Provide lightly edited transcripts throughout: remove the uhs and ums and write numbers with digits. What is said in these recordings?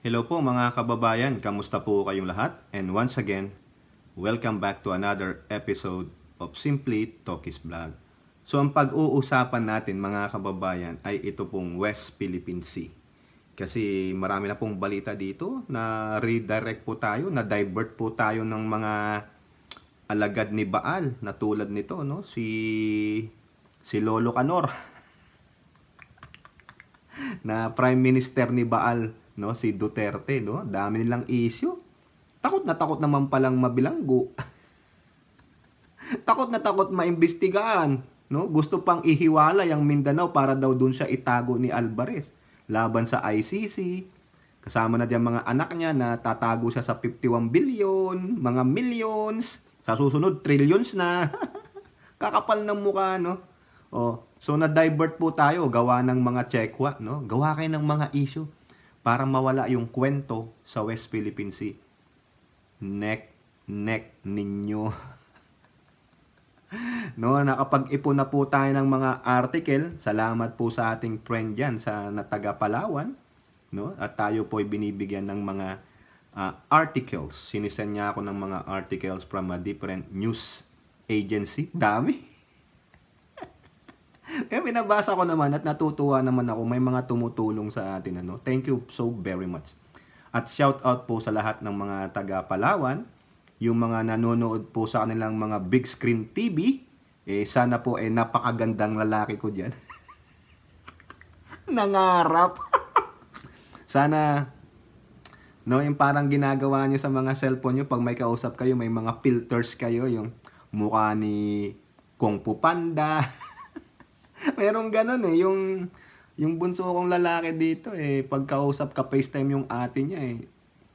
Hello po mga kababayan, kamusta po kayong lahat? And once again, welcome back to another episode of Simply Talkies Vlog. So ang pag-uusapan natin mga kababayan ay ito pong West Philippine Sea. Kasi marami na pong balita dito na redirect po tayo, na divert po tayo ng mga alagad ni Baal na tulad nito, no? Si Lolo Canor na Prime Minister ni Baal, no, si Duterte, no? Dami nilang issue. Takot na takot naman palang mabilanggo. Takot na takot maimbestigahan, no? Gusto pang ihiwalay ang Mindanao para daw dun siya itago ni Alvarez laban sa ICC. Kasama na diyan mga anak niya na tatago siya sa 51 billion, mga millions, sa susunod trillions na. Kakapal ng mukha, no? Oh, so na-divert po tayo, gawa ng mga tsekwa, no? Gawa kayo ng mga issue para mawala yung kwento sa West Philippine Sea. Neck ninyo. No, nakapag-ipon na po tayo ng mga article. Salamat po sa ating friend dyan sa Nataga Palawan, no? At tayo po ay binibigyan ng mga articles. Sinisend niya ako ng mga articles from a different news agency. Dami. Binabasa ko naman at natutuwa naman ako. May mga tumutulong sa atin. Ano? Thank you so very much. At shout out po sa lahat ng mga taga Palawan. Yung mga nanonood po sa kanilang mga big screen TV. Sana po napakagandang lalaki ko dyan. Nangarap. Sana, no, yung parang ginagawa nyo sa mga cellphone nyo. Pag may kausap kayo, may mga filters kayo. Yung mukha ni Kung Fu Panda. Merong ganun yung bunso kong lalaki dito pagkausap ka FaceTime yung ate niya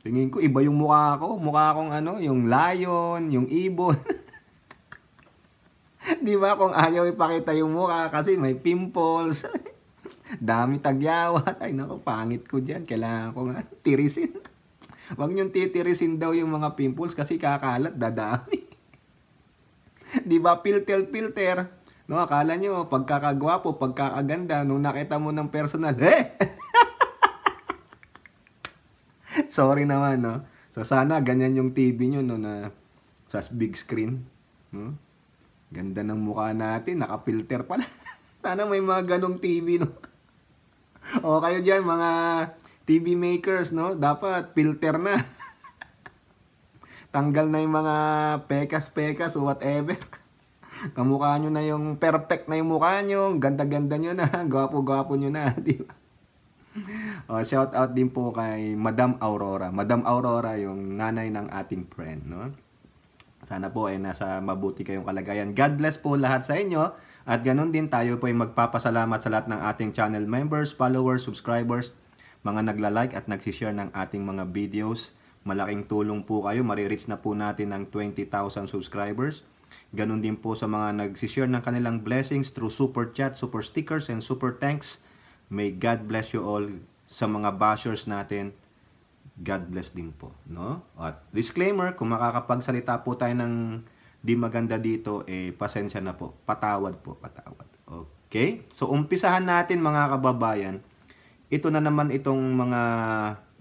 tingin ko iba yung mukha ko. Mukha akong yung lion, yung ibon. Di ba kung ayaw ipakita yung mukha kasi may pimples. Dami tagyawat. Ay nako, pangit ko diyan. Kailangan ko nga tirisin. Wag niyong titirisin daw yung mga pimples kasi kakalat, dadami. Di ba filter? No, akala nyo, pagkakagwapo, pagkakaganda, nung nakita mo ng personal, Sorry naman, no? So, sana ganyan yung TV nyo, no, na sa big screen. No? Ganda ng mukha natin, nakapilter pala. Sana may mga ganong TV, no? O, kayo dyan, mga TV makers, no? Dapat filter na. Tanggal na yung mga pekas-pekas o whatever. Kamukha nyo na yung perfect na yung mukha nyo, ganda-ganda nyo na, gwapo-gwapo nyo na, di ba? Shout out din po kay Madam Aurora. Madam Aurora, yung nanay ng ating friend, no? Sana po nasa mabuti kayong kalagayan. God bless po lahat sa inyo. At ganun din tayo po ay magpapasalamat sa lahat ng ating channel members, followers, subscribers, mga nagla-like at nagsishare ng ating mga videos. Malaking tulong po kayo. Marireach na po natin ng 20,000 subscribers. Ganun din po sa mga nagsishare ng kanilang blessings through super chat, super stickers, and super thanks. May God bless you all. Sa mga bashers natin, God bless din po, no? At disclaimer, kung makakapagsalita po tayo ng di maganda dito, pasensya na po. Patawad po, patawad. Okay? So, umpisahan natin mga kababayan. Ito na naman itong mga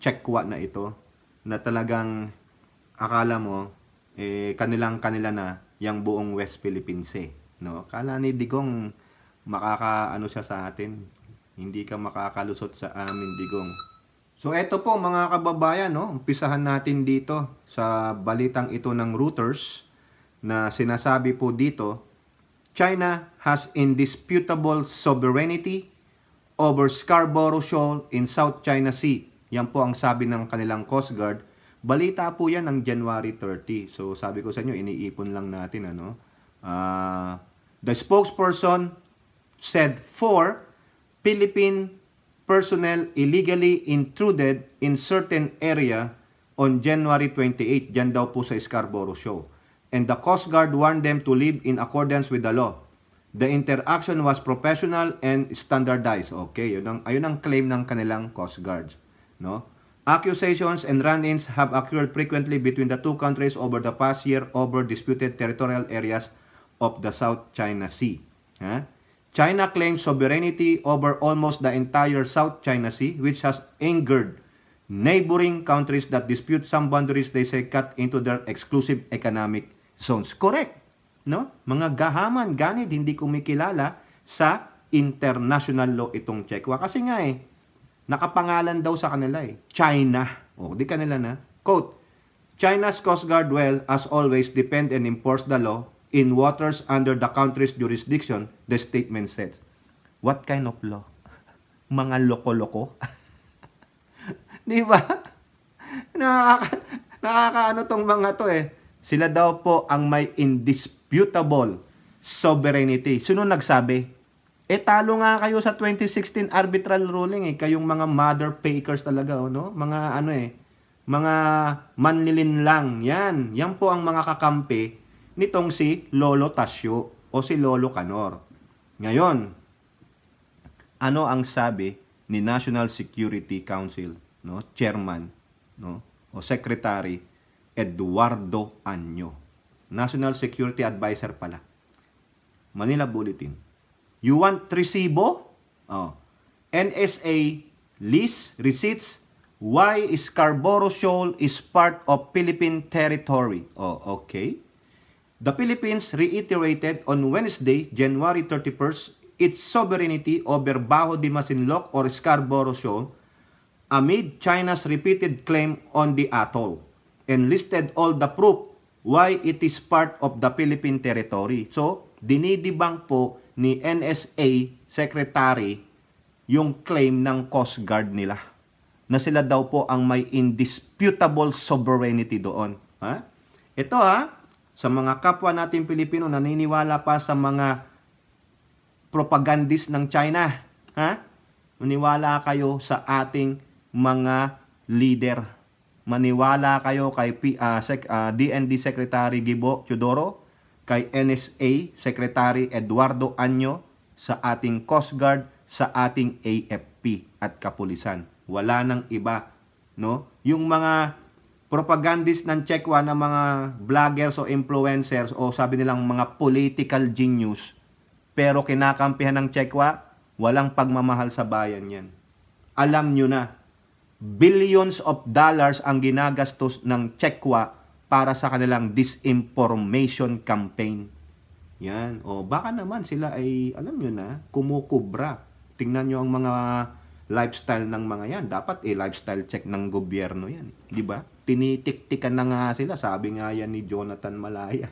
tsekwa na ito na talagang akala mo, kanila na yung buong West Philippine Sea, no? Kala ni Digong makakaano siya sa atin. Hindi ka makakalusot sa amin, Digong. So eto po mga kababayan, no? Umpisahan natin dito sa balitang ito ng Reuters na sinasabi po dito, China has indisputable sovereignty over Scarborough Shoal in South China Sea. Yan po ang sabi ng kanilang Coast Guard. Balita po yan ng January 30. So, sabi ko sa inyo, iniipon lang natin, ano? The spokesperson said 4 Philippine personnel illegally intruded in certain area on January 28. Diyan daw po sa Scarborough Shoal. And the Coast Guard warned them to live in accordance with the law. The interaction was professional and standardized. Okay, ayun ang claim ng kanilang Coast Guards, no? Accusations and run-ins have occurred frequently between the two countries over the past year over disputed territorial areas of the South China Sea. China claims sovereignty over almost the entire South China Sea, which has angered neighboring countries that dispute some boundaries they say cut into their exclusive economic zones. Correct. No? Mga gahaman, ganid, hindi kumikilala sa international law itong Chekwa. Kasi nga nakapangalan daw sa kanila China. Di kanila na. Quote, China's Coast Guard will, as always, defend and enforce the law in waters under the country's jurisdiction, the statement said. What kind of law? Mga loko-loko? Di ba? Nakakaano tong mga to Sila daw po ang may indisputable sovereignty. Sino nagsabi? Talo nga kayo sa 2016 arbitral ruling Kayong mga mother fakers talaga, no? Mga mga manlilin lang. Yan po ang mga kakampi nitong si Lolo Tasyo o si Lolo Canor. Ngayon, ano ang sabi ni National Security Council, no? Chairman, no? O Secretary Eduardo Anyo. National Security Advisor pala. Manila Bulletin. You want resibo? NSA list receipts why Scarborough Shoal is part of Philippine territory. Okay. The Philippines reiterated on Wednesday, January 31st, its sovereignty over Bajo de Masinloc or Scarborough Shoal amid China's repeated claim on the atoll and listed all the proof why it is part of the Philippine territory. So, dinidibang po ni NSA Secretary yung claim ng Coast Guard nila na sila daw po ang may indisputable sovereignty doon. Ito sa mga kapwa natin Pilipino naniniwala pa sa mga propagandist ng China. Maniwala kayo sa ating mga leader. Maniwala kayo kay DND Secretary Gibo Teodoro, kay NSA Secretary Eduardo Anyo, sa ating Coast Guard, sa ating AFP at kapulisan. Wala nang iba, no? Yung mga propagandist ng Chekwa na mga vloggers o influencers o sabi nilang mga political genius, pero kinakampihan ng Chekwa, walang pagmamahal sa bayan yan. Alam nyo na, billions of dollars ang ginagastos ng Chekwa para sa kanilang disinformation campaign. Yan. Baka naman sila ay, alam nyo na, kumukubra. Tingnan nyo ang mga lifestyle ng mga yan. Dapat lifestyle check ng gobyerno yan. Di ba? Tinitik-tikan na nga sila. Sabi nga yan ni Jonathan Malaya.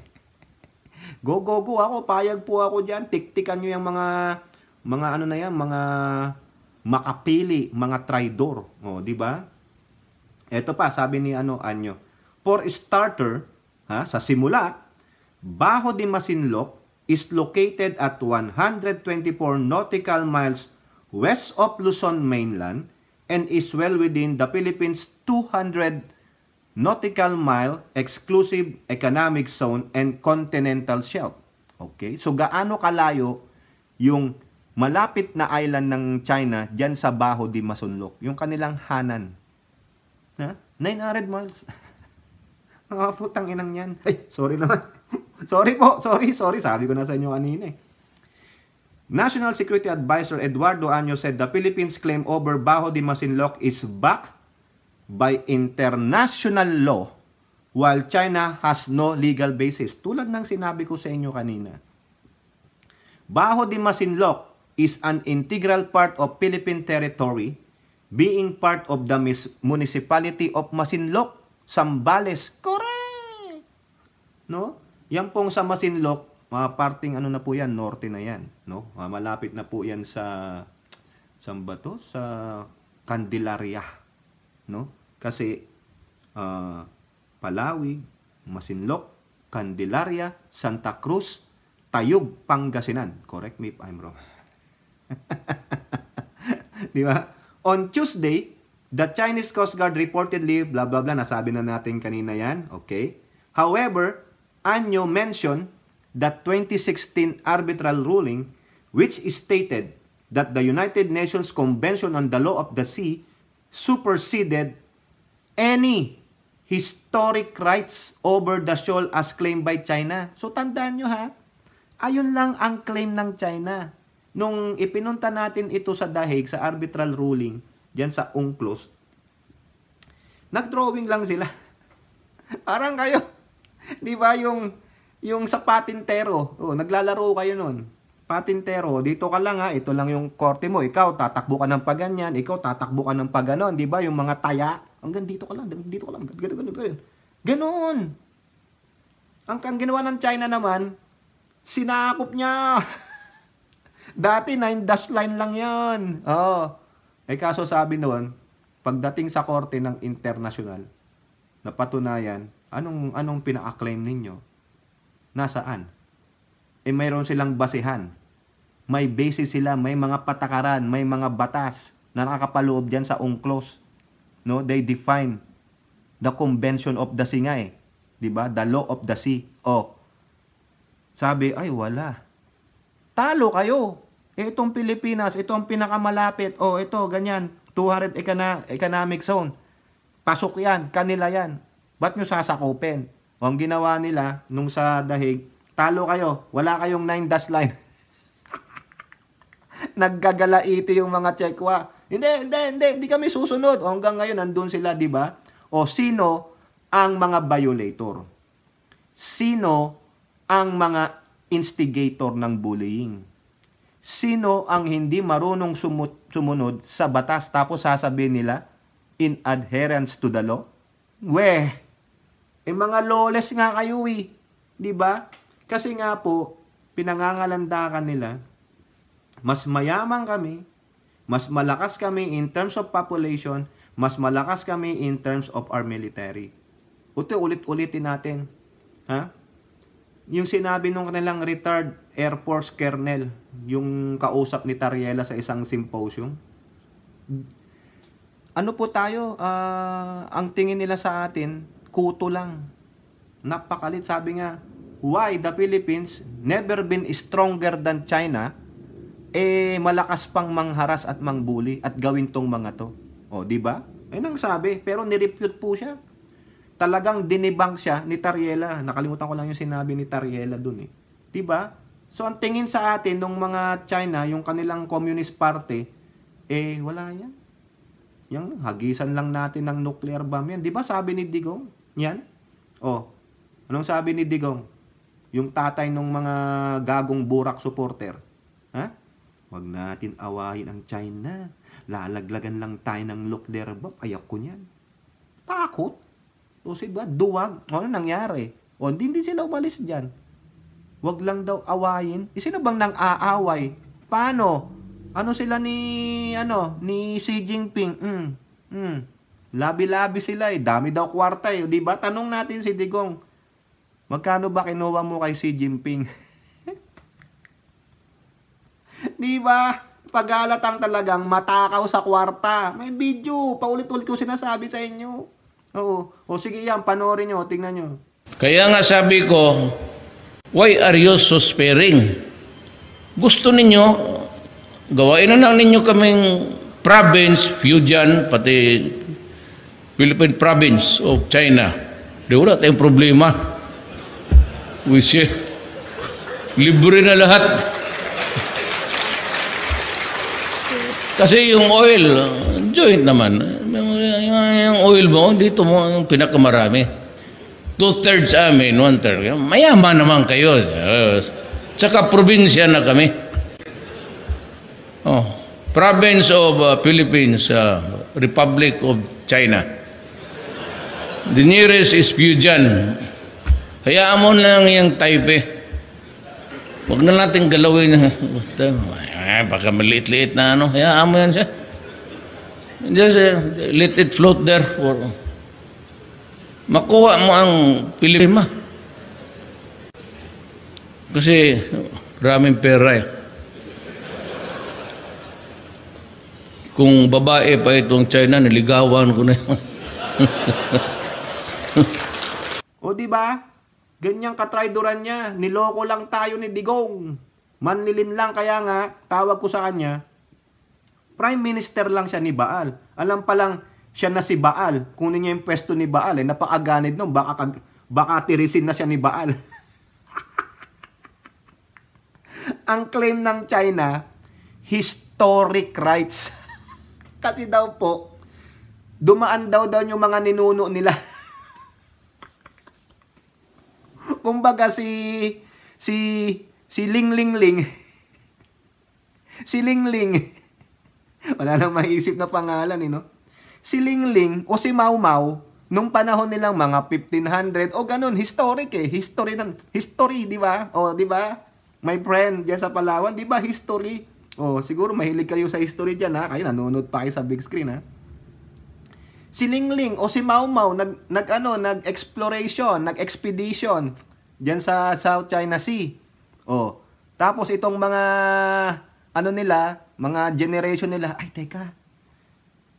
Go ako. Payag po ako dyan. Tiktikan nyo yung mga ano na yan, mga makapili, mga traidor. Di ba? Ito pa, sabi ni Anyo. For starter, sa simula, Bajo de Masinloc is located at 124 nautical miles west of Luzon mainland and is well within the Philippines' 200 nautical mile exclusive economic zone and continental shelf. Okay? So gaano kalayo yung malapit na island ng China diyan sa Bajo de Masinloc, yung kanilang Hanan? 900 miles. Putang inang yan. Ay, sorry naman. Sorry po. Sorry. Sabi ko na sa inyo kanina National Security Advisor Eduardo Anyo said the Philippines' claim over Bajo de Masinloc is backed by international law while China has no legal basis. Tulad ng sinabi ko sa inyo kanina. Bajo de Masinloc is an integral part of Philippine territory being part of the municipality of Masinloc, Zambales. Correct! No? Yan pong sa Masinloc, mga parting na po yan, norte na yan, no? Malapit na po yan sa saan ba to? Sa Candelaria, no? Kasi Palawig, Masinloc, Candelaria, Santa Cruz, Tayug, Pangasinan. Correct me if I'm wrong. Di ba? On Tuesday, the Chinese Coast Guard reportedly, blah blah blah, nasabi na natin kanina yan. Okay? However, Anyo mentioned the 2016 arbitral ruling which stated that the United Nations Convention on the Law of the Sea superseded any historic rights over the shoal as claimed by China. So tandaan nyo ayun lang ang claim ng China. Nung ipinunta natin ito sa dahig, sa arbitral ruling, diyan sa UNCLOS, Nag-drawing lang sila. Parang kayo, di ba yung sa patintero, naglalaro kayo nun. Patintero, dito ka lang ha, ito lang yung korte mo, ikaw tatakbo ka ng paganyan, ikaw tatakbo ka ng paganon, di ba? Yung mga taya, hanggang dito ka lang, ganun. Ganon. Ang ginawa ng China naman, sinakop niya. Dati 9 dash line lang yan. Kaso sabi noon, pagdating sa korte ng internasyonal, napatunayan, anong pina-acclaim ninyo? Nasaan? Mayroon silang basehan. May basis sila, may mga patakaran, may mga batas na nakakapaloob dyan sa UNCLOS. No? They define the Convention of the Sea nga eh. Diba? The Law of the Sea. Sabi, ay wala. Talo kayo. Itong Pilipinas, ito ang pinakamalapit. Ito, ganyan. 200 economic zone. Pasok yan, kanila yan. Ba't nyo sasakupin? Ang ginawa nila, nung sa dahig, talo kayo, wala kayong 9 dash line. Naggagalaiti yung mga Chekwa. Hindi kami susunod. Hanggang ngayon, nandun sila, di ba? Sino ang mga violator? Sino ang mga instigator ng bullying? Sino ang hindi marunong sumunod sa batas tapos sasabihin nila in adherence to the law? Mga lawless nga kayo eh. Di ba? Kasi nga po, pinangangalandakan nila, mas mayaman kami, mas malakas kami in terms of population, mas malakas kami in terms of our military. Ulit-ulitin natin. Ha? Yung sinabi nung kanilang retired Air Force Colonel, yung kausap ni Tariela sa isang symposium. Ano po tayo? Ang tingin nila sa atin, kuto lang. Napakalit. Sabi nga, why the Philippines never been stronger than China, malakas pang mangharas at mangbuli at gawin tong mga to. Di ba? Ayun ang sabi. Pero nirepute po siya. Talagang dinibang siya ni Tariela. Nakalimutan ko lang yung sinabi ni Tariela dun eh. Di ba? So ang tingin sa atin nung mga China, yung kanilang Communist Party, wala yan. Yang hagisan lang natin ng nuclear bomb yan. Di ba sabi ni Digong? Yan. Anong sabi ni Digong? Yung tatay ng mga gagong burak supporter. Ha? Huwag natin awayin ang China. Lalaglagan lang tayo ng nuclear bomb. Ayak ko niyan. Takot. Diba? Duwag. Ano nangyari? Hindi sila umalis dyan. Huwag lang daw awayin. Sino bang nang aaway? Paano? Ano sila ni Xi Jinping? Labi-labi sila eh. Dami daw kwarta eh. Diba? Tanong natin si Digong. Magkano ba kinuha mo kay Xi Jinping? Diba? Pag-alatang talagang matakaw sa kwarta. May video. Paulit-ulit ko sinasabi sa inyo. Sige yan. Panoorin nyo. Tingnan nyo. Kaya nga sabi ko, why are you so sparing? Gusto ninyo, gawain na lang ninyo kaming province, Fujian, pati Philippine province of China. Di wala tayong problema. We say, libre na lahat. Kasi yung oil, joint naman. Yung oil mo, dito mo yung pinakamarami. 2/3 amin, 1/3. Mayaman naman kayo. Tsaka probinsya na kami. Province of Philippines, Republic of China. The nearest is Fujian. Hayaan mo lang yung Taipei. Huwag na natin galawin. Baka maliit-liit na ano. Hayaan mo yan siya. Just let it float there. Makuha mo ang Pilipima. Kasi maraming pera eh. Kung babae pa itong China, niligawan ko na yun. Diba? Ganyang katraidoran niya. Niloko lang tayo ni Digong. Manlilin lang, kaya nga, tawag ko sa kanya, Prime Minister lang siya ni Baal. Alam pa lang, siya na si Baal. Kunin niya yung pwesto ni Baal. Napakaganid nun. Baka tirisin na siya ni Baal. Ang claim ng China, historic rights. Kasi daw po, dumaan daw yung mga ninuno nila. Kumbaga si Ling Ling Ling. Si Ling Ling. Wala nang maisip na pangalan, no? Si Ling Ling o si Mau Mau, nung panahon nilang mga 1500 o ganun, historic history, di ba? O, di ba? My friend, diyan sa Palawan, di ba? History. O, siguro mahilig kayo sa history diyan, ha? Kayo nanonood pa kayo sa big screen, ha? Si Ling Ling o si Mau Mau nag-exploration, nag-expedition diyan sa South China Sea. O, tapos itong mga mga generation nila, ay teka,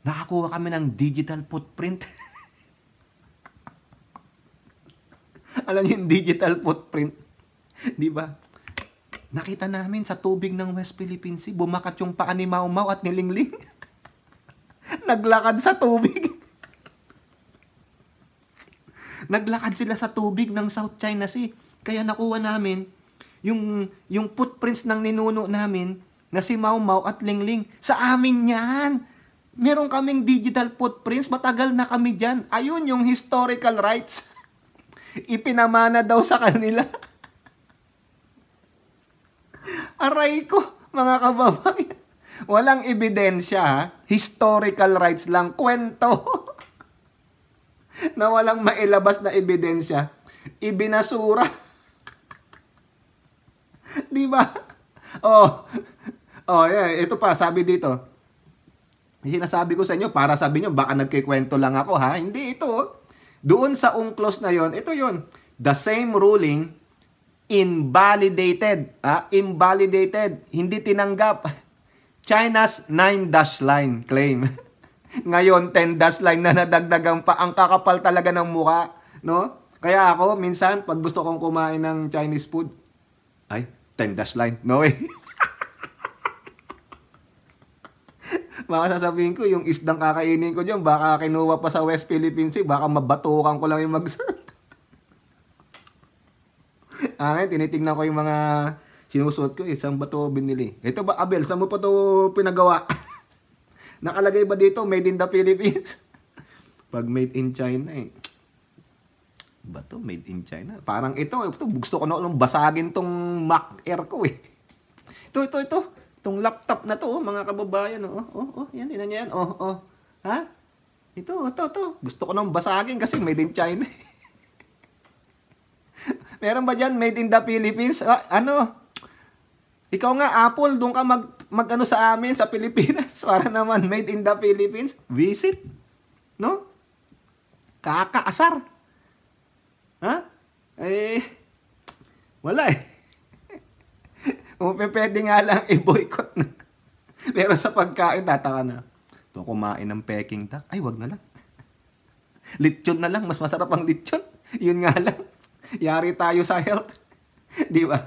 nakakuha kami ng digital footprint. Alam niyo yung digital footprint? Di ba? Nakita namin sa tubig ng West Philippine Sea, bumakat yung paa ni Mau Mau at ni Ling Ling. Naglakad sa tubig. Naglakad sila sa tubig ng South China Sea. Kaya nakuha namin yung footprints ng ninuno namin na si Mau Mau at Ling Ling. Sa amin yan. Meron kaming digital footprints. Matagal na kami dyan. Ayun yung historical rights. Ipinamana daw sa kanila. Aray ko, mga kababayan. Walang ebidensya, ha? Historical rights lang. Kwento. Na walang mailabas na ebidensya. Ibinasura. Di ba? Yeah, ito pa, sabi dito. Sinasabi ko sa inyo, para sabi nyo, baka nagkikwento lang ako, ha? Hindi, ito. Doon sa UNCLOS na yon, ito yon. The same ruling, invalidated. Invalidated. Hindi tinanggap. China's 9-dash line claim. Ngayon, 10-dash line na nadagdagan pa. Ang kakapal talaga ng mukha. No? Kaya ako, minsan, pag gusto kong kumain ng Chinese food, ay, 10-dash line. No way. Baka sasabihin ko, yung isdang kakainin ko dyan, baka kinuha pa sa West Philippine Sea, baka mabatukan ko lang yung mag-serve. Ngayon, tinitingnan ko yung mga sinusuot ko, saan ba ito binili? Ito ba, Abel, saan mo pa ito pinagawa? Nakalagay ba dito, made in the Philippines? Pag made in China, ba ito, made in China? Parang ito, gusto ko na basagin tong Mac Air ko, Ito. Itong laptop na to, mga kababayan, yan, ina niya yan, ha? Ito. Gusto ko nang basagin kasi made in China. Meron ba dyan, made in the Philippines? Ikaw nga, Apple, doon ka mag-ano sa amin, sa Pilipinas, para naman, made in the Philippines, visit, no? Kakaasar. Ha? Wala pwede nga lang i-boycott na. Pero sa pagkain, tataka na. Ito, kumain ng Peking duck. Ay, wag na lang. Lechon na lang. Mas masarap ang lechon. Yun nga lang. Yari tayo sa health. Di ba?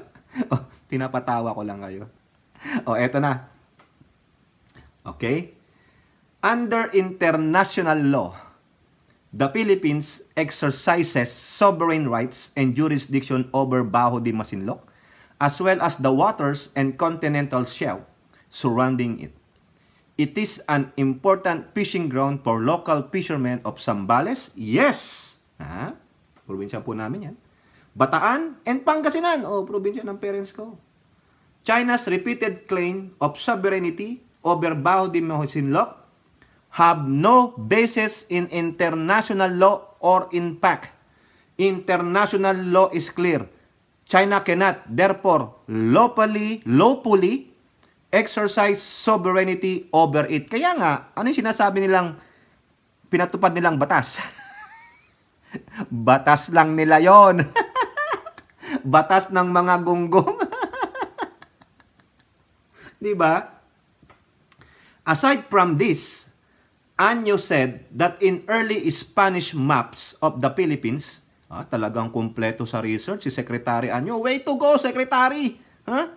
Pinapatawa ko lang kayo. Eto na. Okay? Under international law, the Philippines exercises sovereign rights and jurisdiction over Bajo de Masinloc, as well as the waters and continental shelf surrounding it. It is an important fishing ground for local fishermen of Zambales. Yes! Probinsya po namin yan. Bataan and Pangasinan. Probinsya ng parents ko. China's repeated claim of sovereignty over Bajo de Masinloc have no basis in international law or in fact. International law is clear. China cannot, therefore, lawfully exercise sovereignty over it. Kaya nga, ano yung sinasabi nilang, pinatupad nilang batas? Batas lang nila yon. Batas ng mga gunggong. Diba? Aside from this, Anyo said that in early Spanish maps of the Philippines, talagang kumpleto sa research si Secretary Anyo. Way to go, Secretary!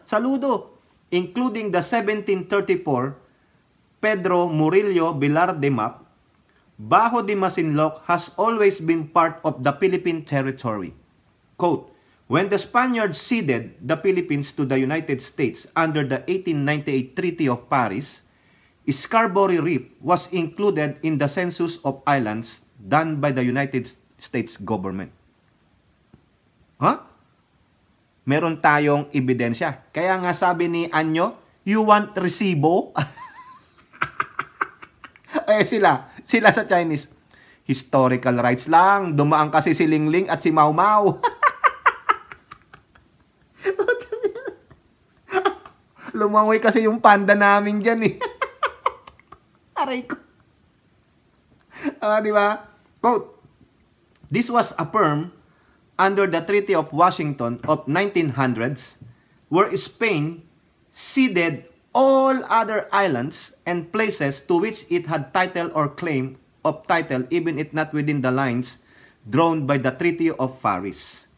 Saludo! Including the 1734 Pedro Murillo Velarde map, Bajo de Masinloc has always been part of the Philippine territory. Quote, when the Spaniards ceded the Philippines to the United States under the 1898 Treaty of Paris, Scarborough Reef was included in the census of islands done by the United States government. Meron tayong ebidensya. Kaya nga sabi ni Anyo, you want resibo? Sila sa Chinese, historical rights lang. Dumaan kasi si Lingling at si Mau Mau. Lumangoy kasi yung panda namin dyan eh. Aray ko. Di ba? Quote, this was affirmed under the Treaty of Washington of 1900s, where Spain ceded all other islands and places to which it had title or claim of title, even if not within the lines drawn by the Treaty of Paris.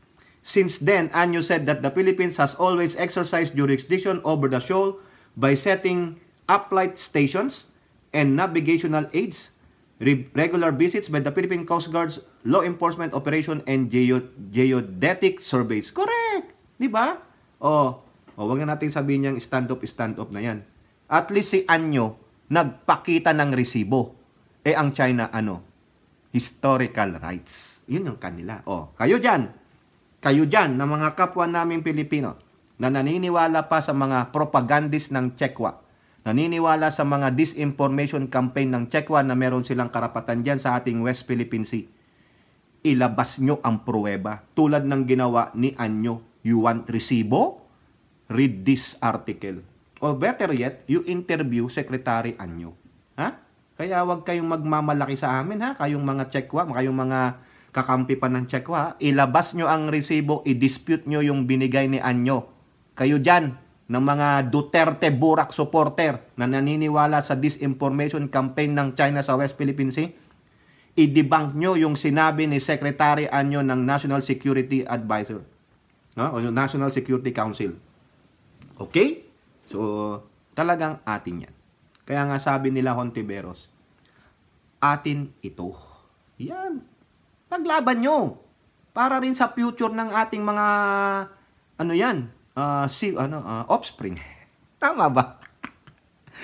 Since then, Anyo said that the Philippines has always exercised jurisdiction over the shoal by setting uplight stations and navigational aids, regular visits by the Philippine Coast Guard's law enforcement operation and geodetic surveys. Correct! Di ba? Wag na natin sabihin niyang stand-up na yan. At least si Anyo nagpakita ng resibo. Ang China, historical rights. Yun yung kanila. Kayo dyan, na mga kapwa namin Pilipino, na naniniwala pa sa mga propagandist ng Chekwa, naniniwala sa mga disinformation campaign ng Chekwa na meron silang karapatan dyan sa ating West Philippine Sea, ilabas nyo ang pruweba. Tulad ng ginawa ni Anyo. You want resibo? Read this article. Or better yet, you interview Secretary Anyo. Kaya wag kayong magmamalaki sa amin, kayong mga Chekwa, kayong mga kakampi pa ng Chekwa, ilabas nyo ang resibo, i-dispute nyo yung binigay ni Anyo. Kayo dyan, ng mga Duterte Burak supporter na naniniwala sa disinformation campaign ng China sa West Philippine Sea, i-debunk nyo yung sinabi ni Secretary Anyo ng National Security Advisor. O yung National Security Council. Okay? So, talagang atin yan. Kaya nga sabi nila Hontiveros, atin ito. Yan. Paglaban nyo. Para rin sa future ng ating mga offspring. Tama ba?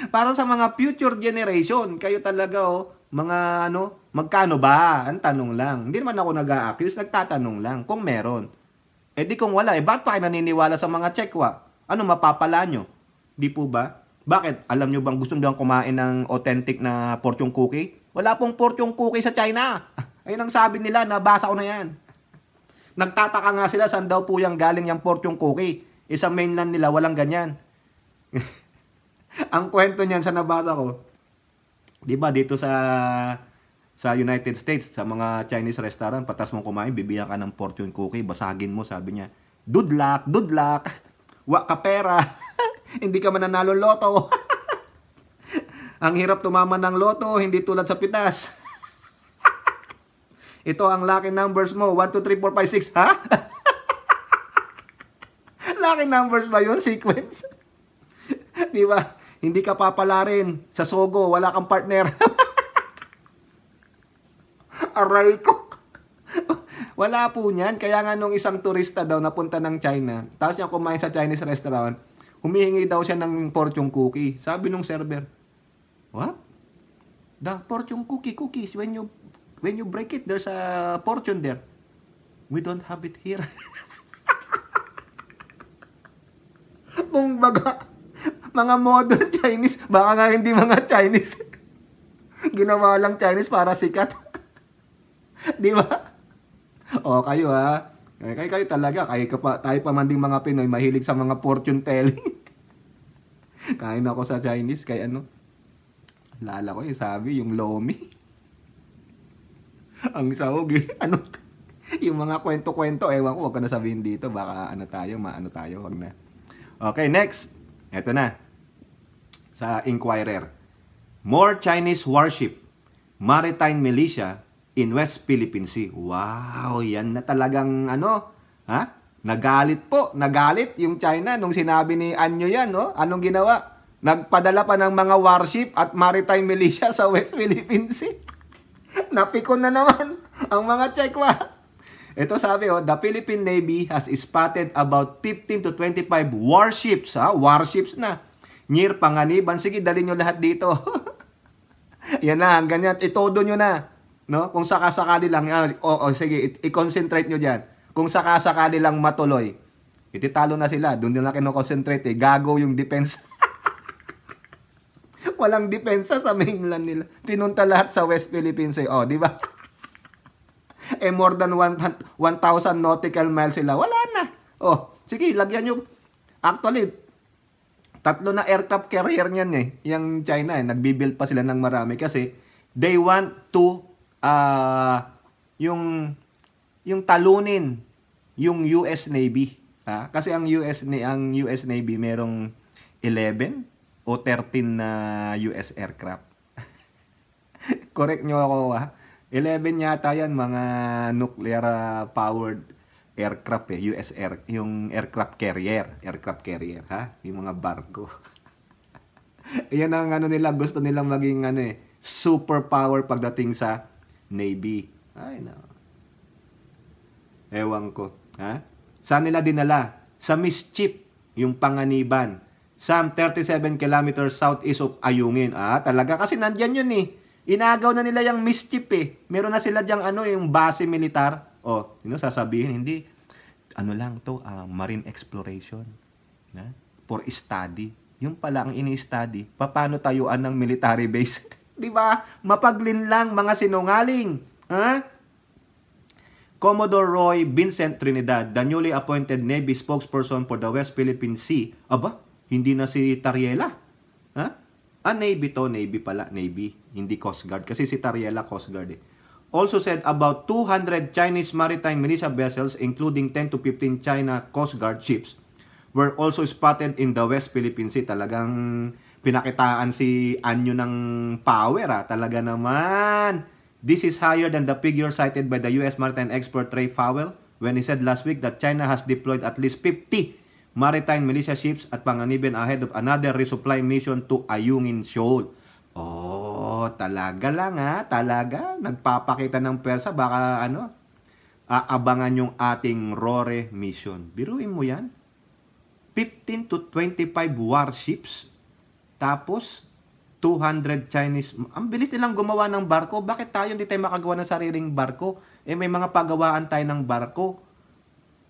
Para sa mga future generation, kayo talaga mga magkano ba? Ang tanong lang. Hindi naman ako nag-a-accuse, nagtatanong lang kung meron. Di kung wala, bakit pa kayo naniniwala sa mga Chekwa? Ano mapapala nyo? Di po ba? Bakit? Alam nyo bang gusto nyo kumain ng authentic na fortune cookie? Wala pong fortune cookie sa China. Ayun ang sabi nila, nabasa ko na yan. Nagtataka nga sila saan daw po yung galing yung fortune cookie. Sa mainland nila, walang ganyan. Ang kwento niyan sa nabasa ko, di ba dito sa United States, sa mga Chinese restaurant, patas mong kumain, bibigyan ka ng fortune cookie, basagin mo, sabi niya, good luck, wa ka pera, hindi ka mananalo loto. Ang hirap tumama ng loto, hindi tulad sa pitas. Ito ang lucky numbers mo. 1, 2, 3, 4, 5, 6. Ha? Lucky numbers ba yun? Sequence? Di ba? Hindi ka papalarin. Sa Sogo, wala kang partner. Aray ko. Wala po niyan. Kaya nga nung isang turista daw napunta ng China, tapos niya kumain sa Chinese restaurant, humihingi daw siya ng fortune cookie. Sabi nung server, what? The fortune cookies, when you break it, there's a fortune there. We don't have it here. Kung baga, mga modern Chinese, baka nga hindi mga Chinese. Ginawa lang Chinese para sikat. Di ba? Kayo Kayo talaga, tayo pa man ding mga Pinoy, mahilig sa mga fortune telling. Kain ako sa Chinese, lala ko sabi, yung lomi. Ang sahog yung mga kwento-kwento, ewan ko, wag ka na sabihin dito, baka maano tayo, wag na. Okay, next. Eto na. Sa Inquirer. More Chinese warship, maritime militia in West Philippine Sea. Wow, yan na talagang Nagalit yung China nung sinabi ni Anyo yan, Anong ginawa? Nagpadala pa ng mga warship at maritime militia sa West Philippine Sea. Napikon na naman ang mga Chekwa. Ito sabi, the Philippine Navy has spotted about 15 to 25 warships, warships na, Nyir, Panganiban, sige, dali nyo lahat dito. Yan na, ganyan, itodo nyo na. No? Kung sakasakali lang, sige, i-concentrate nyo dyan. Kung sakasakali lang matuloy, ititalo na sila. Doon nila kino-concentrate eh. Gago yung defense. Walang depensa sa mainland nila. Pinunta lahat sa West Philippines eh. Oh, di ba? Eh, more than 1,000 nautical miles sila. Wala na. Oh, sige, lagyan nyo. Actually, 3 na aircraft carrier niyan eh. Yung China eh. Nagbibuild pa sila ng marami kasi they want to yung talunin yung US Navy. Kasi ang US Navy merong 11 o 13 na US aircraft. Correct nyo ako 11 yata yan, mga nuclear powered aircraft eh, yung aircraft carrier, yung mga barko. Yan ang nila, gusto nilang maging superpower pagdating sa Navy. Ay no. Ewan ko, Saan nila dinala? Sa Mischief, yung Panganiban. Some 37 kilometers southeast of Ayungin. Talaga kasi nandyan yun eh. Inagaw na nila yung Mischief eh. Meron na sila diyang yung base militar. Sasabihin, hindi. Lang to, marine exploration. For study. Yung pala ang ini-study. Paano tayuan ng military base? Di ba? Mapaglin lang mga sinungaling. Commodore Roy Vincent Trinidad, the newly appointed Navy spokesperson for the West Philippine Sea. Hindi na si Tariela. Navy to, Navy pala, Navy. Hindi Coast Guard. Kasi si Tariela, Coast Guard eh. Also said about 200 Chinese maritime militia vessels, including 10 to 15 China Coast Guard ships, were also spotted in the West Philippine Sea. Talagang pinakitaan si Anyo ng power. Talaga naman. This is higher than the figure cited by the US maritime expert Ray Fowell when he said last week that China has deployed at least 50 maritime militia ships at Panganiban ahead of another resupply mission to Ayungin Shoal. Talaga lang talaga. Nagpapakita ng persa, baka aabangan yung ating RORE mission. Biruin mo yan. 15 to 25 warships. Tapos, 200 Chinese. Ang bilis nilang gumawa ng barko. Bakit tayo hindi tayo makagawa ng sariling barko? May mga pagawaan tayo ng barko.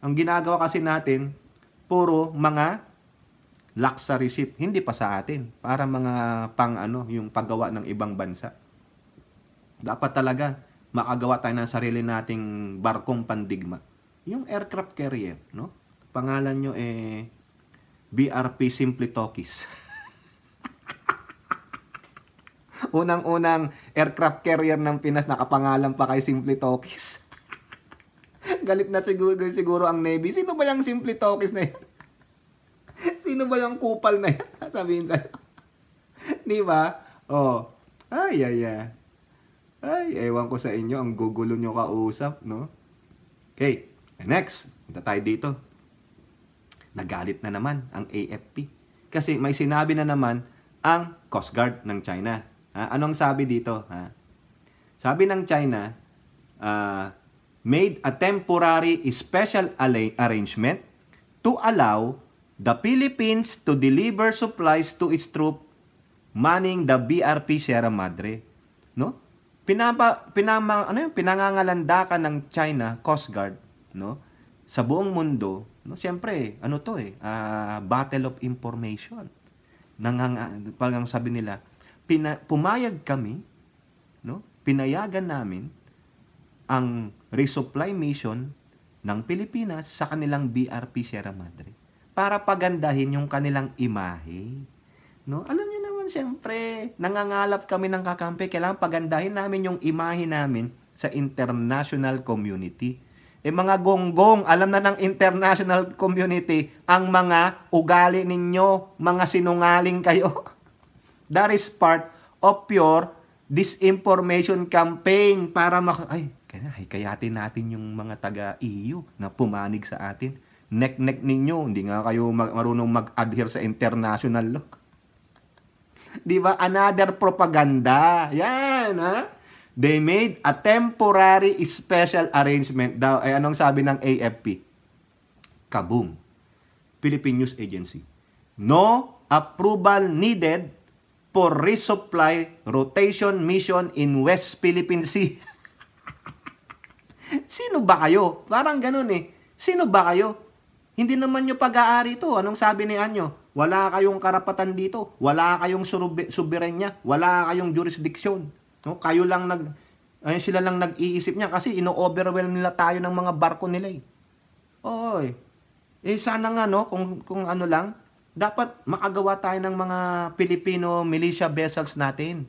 Ang ginagawa kasi natin, puro mga luxury ship. Hindi pa sa atin. Para mga yung paggawa ng ibang bansa. Dapat talaga makagawa tayo ng sarili nating barkong pandigma. Yung aircraft carrier, no? Pangalan nyo BRP Simply Talkies. Unang-unang aircraft carrier ng Pinas, nakapangalan pa kay Simply Talkies. Galit na siguro ang Navy. Sino ba yung Simply Talkies na yan? Sino ba yung kupal na yan? Sabihin sa'yo. Di ba? Ay, ewan ko sa inyo. Ang gugulo nyo kausap, no? Okay, next. Punta tayo dito. Nagalit na naman ang AFP. Kasi may sinabi na naman ang Coast Guard ng China. Anong sabi dito? Sabi ng China, made a temporary special arrangement to allow the Philippines to deliver supplies to its troops manning the BRP Sierra Madre. No? Pinangangalandakan ng China Coast Guard, no? Sa buong mundo, no? Siyempre, battle of information. Parang sabi nila, pumayag kami, no? Pinayagan namin ang resupply mission ng Pilipinas sa kanilang BRP Sierra Madre para pagandahin yung kanilang imahe. No? Alam niyo naman, siyempre, nangangalap kami ng kakampi, kailangan pagandahin namin yung imahe namin sa international community. Mga gonggong, alam na ng international community ang mga ugali ninyo, mga sinungaling kayo. That is part of your disinformation campaign para kayatin natin yung mga taga-EU na pumanig sa atin. Nek-nek ninyo, hindi nga kayo marunong mag-adhere sa international law. Di ba? Another propaganda. Yan, They made a temporary special arrangement daw. Anong sabi ng AFP? Kaboom. Philippine News Agency. No approval needed for resupply rotation mission in West Philippine Sea. Sino ba kayo? Parang ganun eh. Sino ba kayo? Hindi naman nyo pag-aari ito. Anong sabi ni Anyo? Wala kayong karapatan dito. Wala kayong soberenya. Wala kayong jurisdiction. No? Kayo lang sila lang nag-iisip niya kasi ino-overwhelm nila tayo ng mga barko nila eh. Oy. Sana nga no, kung ano lang, dapat makagawa tayo ng mga Filipino militia vessels natin.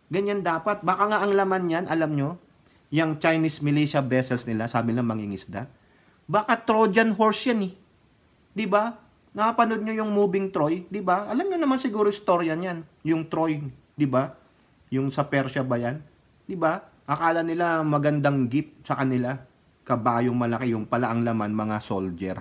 Ganyan dapat. Baka nga ang laman yan, alam nyo, yung Chinese militia vessels nila, sabi ng mangingisda, baka Trojan horse yan eh. 'Di ba? Nakapanood nyo yung Moving Troy, 'di ba? Alam nyo naman siguro storya niyan, yung Troy, 'di ba? Yung sa Persia ba yan? 'Di ba? Akala nila magandang gift sa kanila, kabayong malaki, yung pala ang laman mga soldier.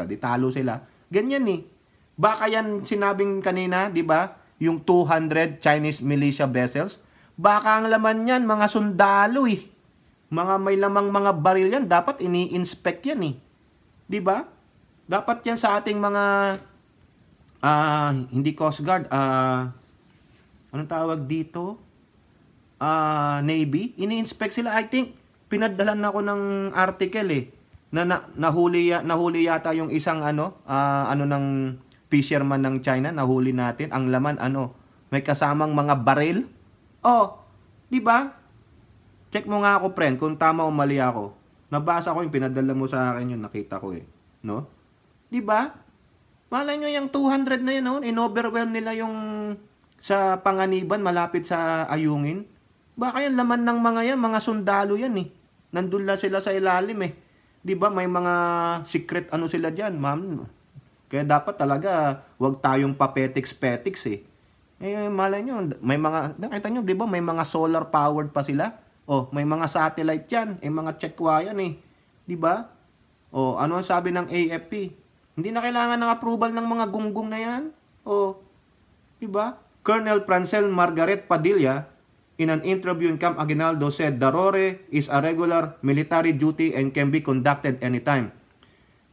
Di talo sila. Ganyan eh. Baka yan sinabing kanina, 'di ba? Yung 200 Chinese militia vessels, baka ang laman niyan mga sundalo eh. Mga may lamang mga baril yan, dapat ini-inspect yan eh. 'Di ba? Dapat yan sa ating mga hindi Coast Guard, anong tawag dito? Navy, ini-inspect sila. I think pinaddalan ako ng article eh na nahuli yata yung isang ng fisherman ng China, nahuli natin. Ang laman may kasamang mga baril. Oh, 'di ba? Check mo nga ako, friend, kung tama o mali ako. Nabasa ko yung pinadala mo sa akin, yung nakita ko eh. No? 'Di ba? Malay nyo yung 200 na yun, in-overwhelm nila yung sa Panganiban, malapit sa Ayungin. Baka yung laman ng mga yan, mga sundalo yan eh. Nandun lang sila sa ilalim eh. 'Di ba? May mga secret sila diyan, ma'am. Kaya dapat talaga wag tayong papetiks-petiks eh. Malay nyo, may mga, nakita nyo, 'di ba? May mga solar powered pa sila. Oh, may mga satellite yan, mga Chekwa yan eh. 'Di ba? Oh, ano ang sabi ng AFP? Hindi na kailangan ng approval ng mga gunggong na yan. Oh, 'di ba? Colonel Francel Margaret Padilla, in an interview in Camp Aguinaldo, said Darore is a regular military duty and can be conducted anytime.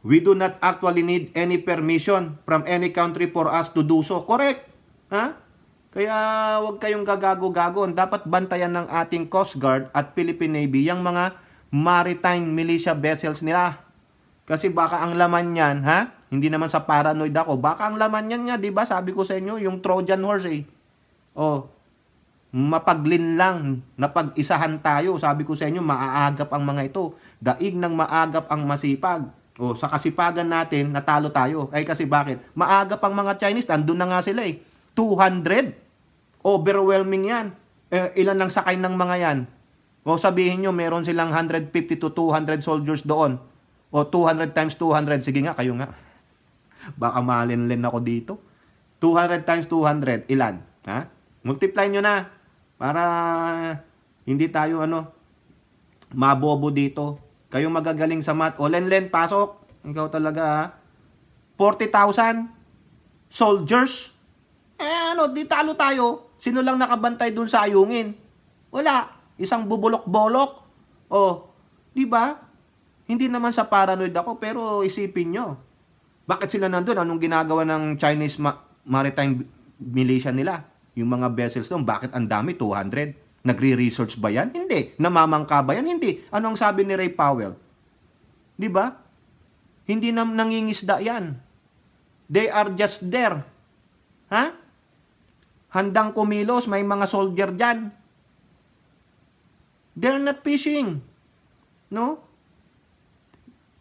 We do not actually need any permission from any country for us to do so. Correct? Ha? Kaya wag kayong gagago-gago. Dapat bantayan ng ating Coast Guard at Philippine Navy yung mga maritime militia vessels nila. Kasi baka ang laman yan, hindi naman sa paranoid ako, baka ang laman yan nga, di ba? Sabi ko sa inyo, yung Trojan horse eh. Oh, mapaglinlang, napag-isahan tayo. Sabi ko sa inyo, maaagap ang mga ito. Daig ng maagap ang masipag. Oh, sa kasipagan natin, natalo tayo. Ay kasi bakit? Maagap ang mga Chinese, andun na nga sila eh. 200. Overwhelming yan. Ilan lang sakay ng mga yan? O sabihin nyo, meron silang 150 to 200 soldiers doon. O 200 times 200. Sige nga, kayo nga. Baka malinlin ako dito. 200 times 200. Ilan? Ha? Multiply nyo na. Para hindi tayo mabobo dito. Kayo magagaling sa math. O Len, pasok. Ikaw talaga 40,000 soldiers. Di talo tayo. Sino lang nakabantay dun sa Ayungin? Wala. Isang bubulok-bolok. Oh, di ba? Hindi naman sa paranoid ako, pero isipin nyo. Bakit sila nandun? Anong ginagawa ng Chinese maritime militia nila? Yung mga vessels doon, bakit ang dami? 200? Nagre-research ba yan? Hindi. Namamangka ba yan? Hindi. Anong sabi ni Ray Powell? Di ba? Hindi nangingisda yan. They are just there. Ha? Handang kumilos, may mga soldier dyan. They're not fishing. No?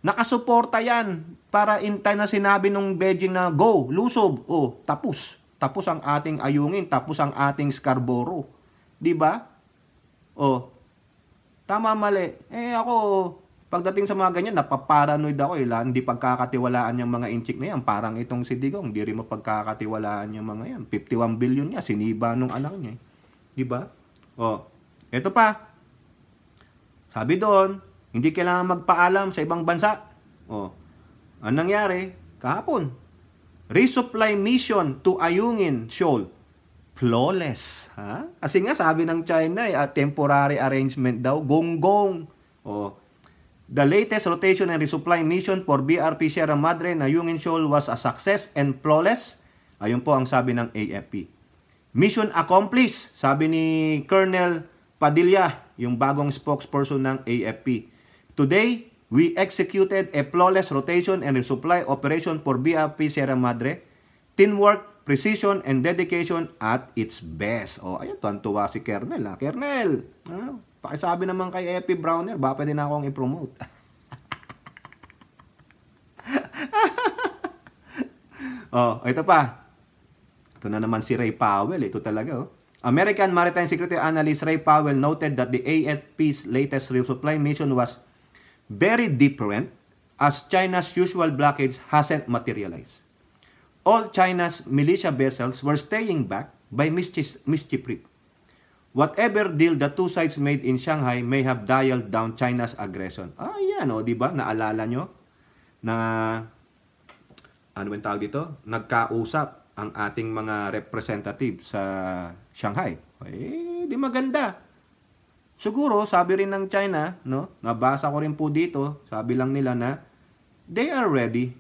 Nakasuporta yan para in time na sinabi nung Beijing na go, lusob. Oh, tapos. Tapos ang ating Ayungin, tapos ang ating Scarborough. 'Di ba? Oh. Tama mali. Ako pagdating sa mga ganyan, napaparanoid ako eh. Hindi pagkakatiwalaan yung mga inchik na yan. Parang itong si Digong, hindi rin mapagkakatiwalaan yung mga yan. 51 billion niya, siniba nung anak niya. Diba? O, eto pa. Sabi doon, hindi kailangan magpaalam sa ibang bansa. O, anong nangyari? Kahapon. Resupply mission to Ayungin Shoal. Flawless. Ha? Kasi nga sabi ng China, temporary arrangement daw. Gonggong. O, the latest rotation and resupply mission for BRP Sierra Madre na Ayungin Shoal was a success and flawless. Ayun po ang sabi ng AFP. Mission accomplished, sabi ni Colonel Padilla, yung bagong spokesperson ng AFP. Today, we executed a flawless rotation and resupply operation for BFP Sierra Madre. Teamwork, precision, and dedication at its best. O, ayun, tuwan-tuwa si Colonel. Colonel, pakisabi naman kay AFP Browner, ba pwede na akong i-promote? Oh, ito pa. Ito na naman si Ray Powell. Ito talaga, oh. American Maritime Security Analyst Ray Powell noted that the AFP's latest resupply mission was very different as China's usual blockades hasn't materialized. All China's militia vessels were staying back by mischief. Whatever deal the two sides made in Shanghai may have dialed down China's aggression. Yan, oh, di ba? Naalala nyo na ano ba tawag dito? Nagkausap ang ating mga representative sa Shanghai. Di maganda. Siguro, sabi rin ng China, no? Nabasa ko rin po dito, sabi lang nila na they are ready,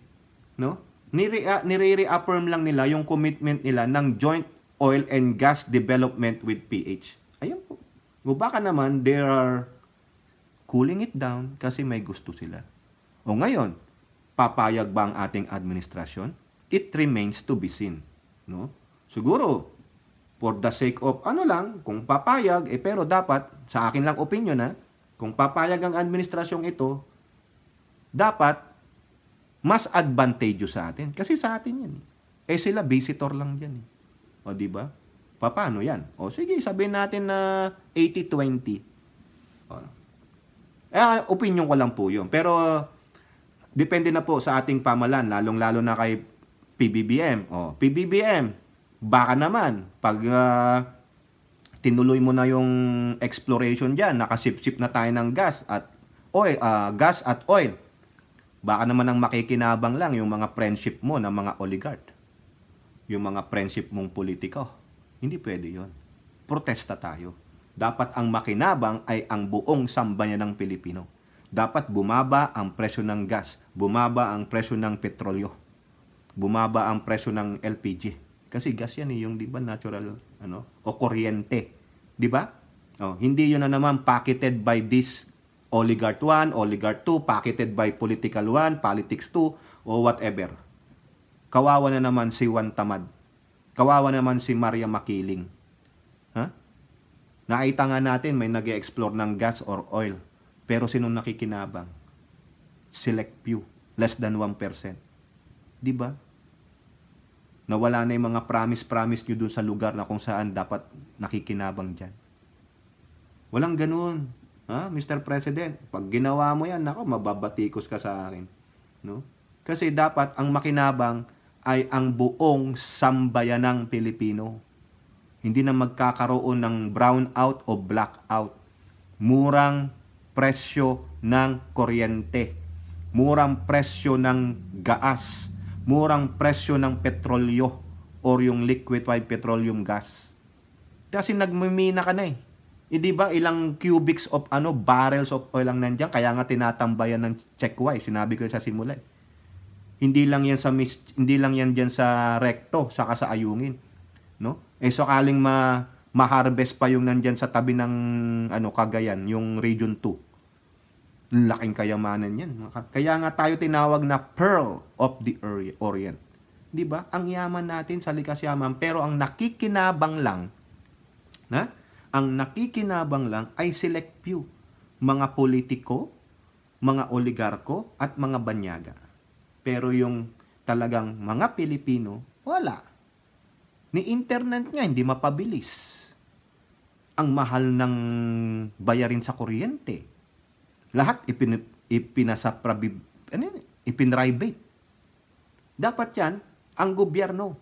no? Nire-reaffirm lang nila yung commitment nila ng joint oil and gas development with PH. Ayun po. O baka naman, they are cooling it down kasi may gusto sila. O ngayon, papayag ba ang ating administrasyon? It remains to be seen. No? Siguro, for the sake of kung papayag, pero dapat, sa akin lang opinion kung papayag ang administrasyong ito, dapat mas advantageous sa atin. Kasi sa atin yan. Sila visitor lang dyan. O, diba? Paano yan? O, sige, sabihin natin na 80-20. Opinion ko lang po yun. Pero, depende na po sa ating pamalan, lalong-lalo na kay PBBM. PBBM, baka naman, pag tinuloy mo na yung exploration dyan, nakasip-sip na tayo ng gas at oil, baka naman ang makikinabang lang yung mga friendship mo ng mga oligarch. Yung mga friendship mong politiko. Hindi pwede yon. Protesta tayo. Dapat ang makinabang ay ang buong sambayan ng Pilipino. Dapat bumaba ang presyo ng gas, bumaba ang presyo ng petrolyo, bumaba ang presyo ng LPG. Kasi gas yan yung 'di ba natural o kuryente, 'di ba? Hindi 'yun na naman pocketed by this oligarch 1, oligarch 2, pocketed by political 1, politics 2 o whatever. Kawawa na naman si Juan Tamad. Kawawa naman si Maria Makiling. Nakita nga natin may nag-e-explore ng gas or oil. Pero sinong nakikinabang? Select few. Less than 1%. Diba? Nawala na yung mga promise nyo dun sa lugar na kung saan dapat nakikinabang dyan. Walang ganun. Mr. President, pag ginawa mo yan, mababatikos ka sa akin. No? Kasi dapat ang makinabang ay ang buong sambayanang Pilipino. Hindi na magkakaroon ng brownout o blackout. Murang presyo ng kuryente, murang presyo ng gas, murang presyo ng petrolyo or yung liquefied petroleum gas. Kasi nagmimina ka na di ba ilang cubics of barrels of oil lang nandiyan, kaya nga tinatambayan ng checkwise. Sinabi ko sa simula. Hindi lang yan diyan sa recto, saka sa ayungin, no? Sakaling ma-harvest pa yung nandyan sa tabi ng Cagayan, yung Region 2. Laking kayamanan yan. Kaya nga tayo tinawag na Pearl of the Orient. 'Di ba? Ang yaman natin sa likas yaman, pero ang nakikinabang lang ay select few. Mga politiko, mga oligarko at mga banyaga. Pero yung talagang mga Pilipino, wala. Ni internet nga, hindi mapabilis. Ang mahal ng bayarin sa kuryente. Lahat ipinribate. Dapat yan, ang gobyerno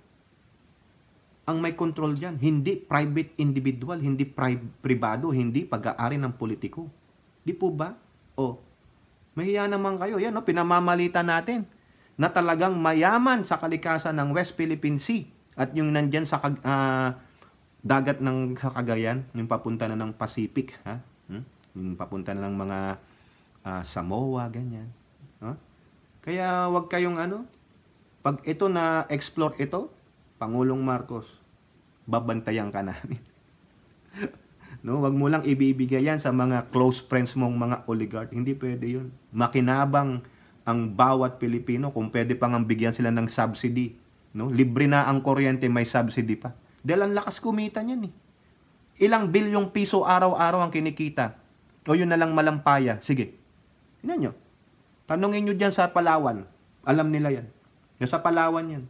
ang may control dyan. Hindi private individual, hindi pribado, hindi pag-aari ng politiko. Di po ba? Mahiya naman kayo. Yan, pinamamalita natin na talagang mayaman sa kalikasan ng West Philippine Sea. At yung nandyan sa dagat ng Cagayan, yung papunta na ng Pacific, yung papunta na ng mga Samoa, ganyan. Kaya wag kayong pag ito na explore ito, Pangulong Marcos, babantayan ka namin. No, wag mo lang ibibigay yan sa mga close friends mong mga oligarch. Hindi pwede yun. Makinabang ang bawat Pilipino kung pwede pang bigyan sila ng subsidy. No? Libre na ang kuryente, may subsidy pa. Dahil ang lakas kumita niyan eh. Ilang bilyong piso araw-araw ang kinikita. O yun na lang malampaya. Sige. Tingnan nyo. Tanungin nyo dyan sa Palawan. Alam nila yan. Yung sa Palawan yan.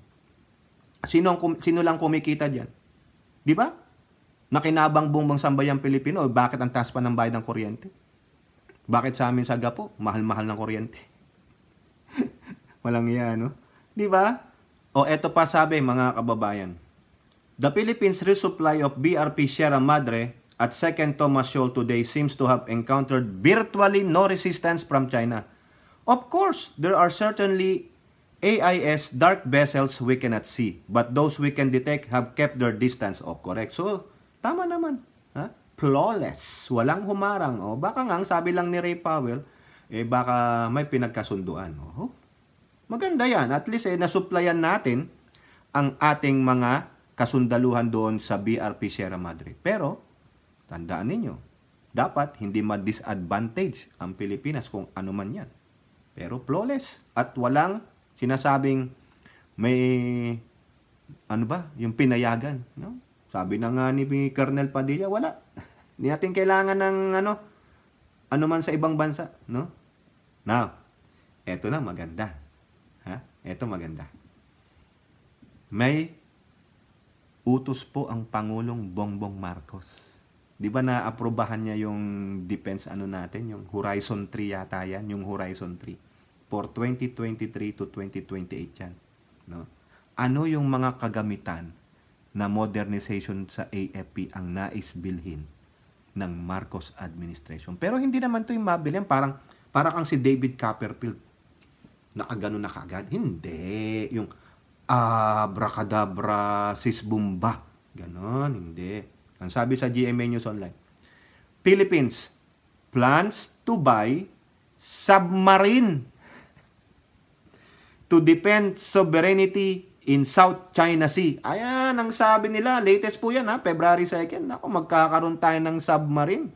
Sino lang kumikita dyan? Di ba? Nakinabang buong sambayang Pilipino. Bakit ang taas pa ng bayad ng kuryente? Bakit sa amin sa Gapo? Mahal-mahal ng kuryente. Walang yan, no? Di ba? O eto pa sabi, mga kababayan. The Philippines' resupply of BRP Sierra Madre at 2nd Thomas Shoal today seems to have encountered virtually no resistance from China. Of course, there are certainly AIS dark vessels we cannot see, but those we can detect have kept their distance. Oh, correct. So, tama naman. Ha? Flawless. Walang humarang. O, baka nga, sabi lang ni Ray Powell, baka may pinagkasunduan. Oh, maganda yan. At least, nasupplyan natin ang ating mga kasundaluhan doon sa BRP Sierra Madre. Pero, tandaan ninyo, dapat hindi ma-disadvantage ang Pilipinas kung ano man yan. Pero flawless. At walang sinasabing may, yung pinayagan. No? Sabi na nga ni Colonel Padilla, wala. Hindi natin kailangan ng ano man sa ibang bansa. No? Now, eto na maganda. Ha? Eto maganda. May utos po ang Pangulong Bongbong Marcos. Di ba na-aprobahan niya yung defense natin, yung Horizon 3 yata yan, yung Horizon 3 for 2023 to 2028 yan. No? Ano yung mga kagamitan na modernization sa AFP ang nais bilhin ng Marcos administration? Pero hindi naman to yung mabilin, parang kang si David Copperfield. Nakagano na kagad? Hindi. Yung abracadabra, sisbumba. Ganon, hindi. Ang sabi sa GMA News Online, Philippines plans to buy submarine to defend sovereignty in South China Sea. Ayan, ang sabi nila. Latest po yan, February 2nd. Ako, magkakaroon tayo ng submarine.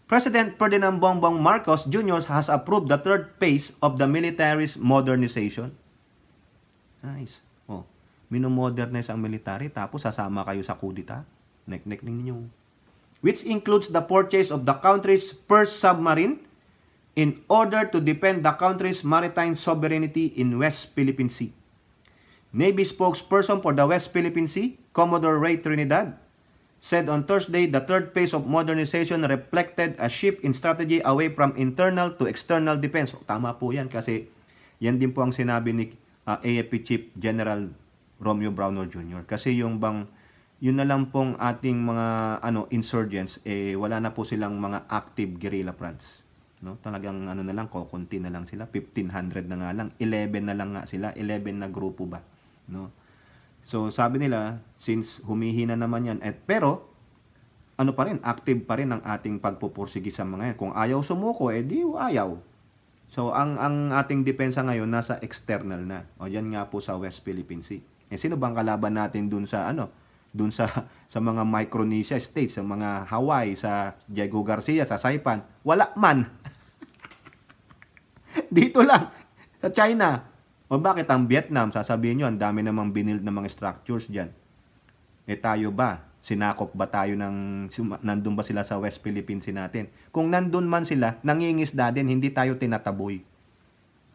President Ferdinand Bongbong Marcos Jr. has approved the third phase of the military's modernization. Nice. Oh, minomodernize ang military tapos sasama kayo sa kudita. Nek-nek ninyo. Which includes the purchase of the country's first submarine in order to defend the country's maritime sovereignty in West Philippine Sea. Navy spokesperson for the West Philippine Sea, Commodore Ray Trinidad, said on Thursday the third phase of modernization reflected a shift in strategy away from internal to external defense. Tama po yan kasi yan din po ang sinabi ni AFP Chief General Romeo Brownell Jr. Kasi yun na lang pong ating mga insurgents, wala na po silang mga active guerrilla fronts. No? Talagang na lang, kukunti na lang sila. 1,500 na nga lang. 11 na lang nga sila. 11 na grupo ba? No? So, sabi nila, since humihina naman yan, pero, pa rin, active pa rin ang ating pagpupursigi sa mga yan. Kung ayaw sumuko, di ayaw. So, ang ating depensa ngayon, nasa external na. O, yan nga po sa West Philippine Sea. Sino bang kalaban natin dun sa, dun sa mga Micronesia states, sa mga Hawaii, sa Diego Garcia, sa Saipan? Wala man. Dito lang, sa China. O bakit ang Vietnam, sasabihin nyo, ang dami namang binild na mga structures dyan. Tayo ba? Sinakop ba tayo nandun ba sila sa West Philippines natin? Kung nandun man sila, nangingisda din, hindi tayo tinataboy.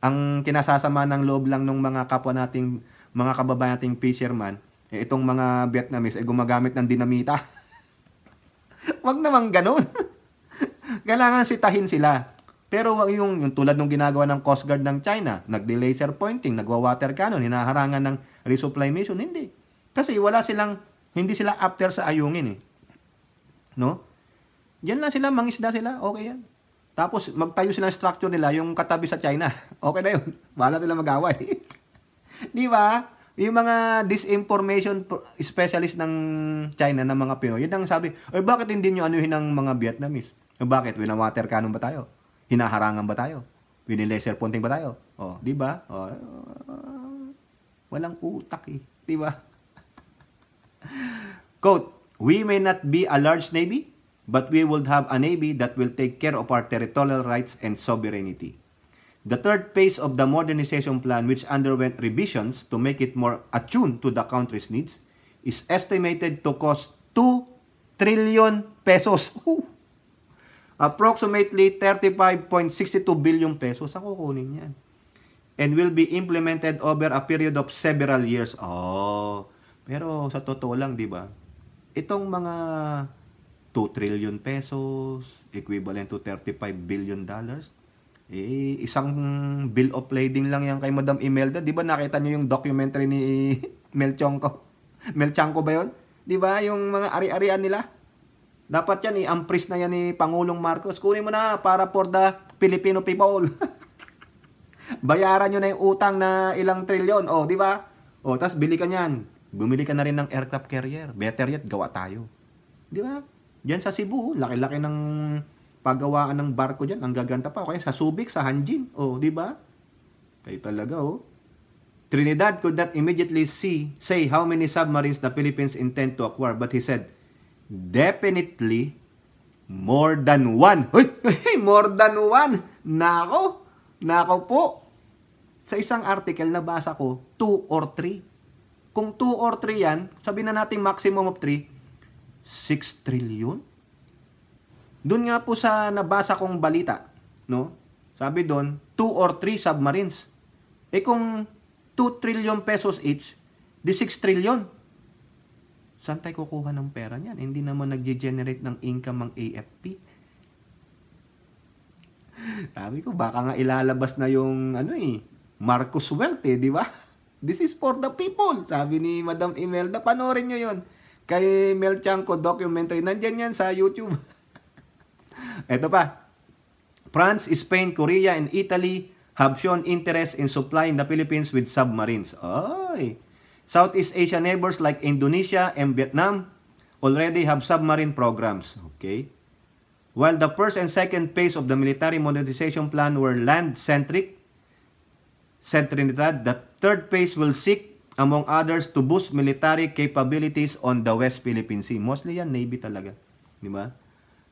Ang kinasasama ng loob lang ng mga kapwa nating, mga kababayan nating fisherman, itong mga Vietnamese, gumagamit ng dinamita. Wag naman ganun. Kailangan sitahin sila. Pero yung tulad ng ginagawa ng Coast Guard ng China, nagde-laser pointing, nagwa-water cannon, hinaharangan ng resupply mission, hindi. Kasi hindi sila after sa ayungin No? Diyan lang sila, mangisda sila, okay yan. Tapos magtayo sila ng structure nila, yung katabi sa China. Okay na yun. Bahala sila mag-away. Di ba? Yung mga disinformation specialist ng China ng mga Pinoy, yun ang sabi, bakit hindi nyo anuhin ng mga Vietnamese? Bakit? Wina-water cannon ba tayo? Hinaharangan ba tayo? Wini-laser pointing ba tayo? Di ba? Walang utak eh. Di ba? Quote, "We may not be a large navy, but we would have a navy that will take care of our territorial rights and sovereignty. The third phase of the modernization plan, which underwent revisions to make it more attuned to the country's needs, is estimated to cost 2 trillion pesos. Approximately 35.62 billion pesos. Ang kukunin yan. And will be implemented over a period of several years." Oh, pero sa totoo lang, di ba? Itong mga 2 trillion pesos, equivalent to 35 billion dollars, isang bill of lading lang yan kay Madam Imelda. Di ba nakita niyo yung documentary ni Mel Chanco? Mel Chanco ba yun? Di ba yung mga ari-arian nila? Dapat yan, i-ampris na yan ni Pangulong Marcos. Kunin mo na para for the Filipino people. Bayaran nyo na yung utang na ilang trilyon. O, di ba? O, tas bili ka niyan. Bumili ka na rin ng aircraft carrier. Better yet, gawa tayo. Di ba? Diyan sa Cebu, laki-laki ng paggawaan ng barko diyan. Ang gaganda pa. Kaya sa Subic, sa Hanjin. O, di ba? Kayo talaga, o. Trinidad could not immediately say how many submarines the Philippines intend to acquire. But he said, definitely, more than one. More than one. Nako po. Sa isang article nabasa ko, 2 or 3. Kung 2 or 3 yan, sabihin na natin maximum of 3, 6 trillion? Doon nga po sa nabasa kong balita, no? Sabi doon, 2 or 3 submarines. Kung 2 trillion pesos each, di 6 trillion. Saan tayo kukuha ng pera niyan? Hindi naman nag-generate ng income ang AFP. Sabi ko, baka nga ilalabas na yung Marcos Wealth di ba? This is for the people. Sabi ni Madam Imelda, panoorin nyo yun. Kay Mel Chanco documentary. Nandyan yan sa YouTube. Ito pa. France, Spain, Korea, and Italy have shown interest in supplying the Philippines with submarines. Ay! Southeast Asia neighbors like Indonesia and Vietnam already have submarine programs. Okay? While the first and second phase of the military modernization plan were land-centric, said Trinidad, the third phase will seek, among others, to boost military capabilities on the West Philippine Sea. Mostly yan, Navy talaga. Di ba?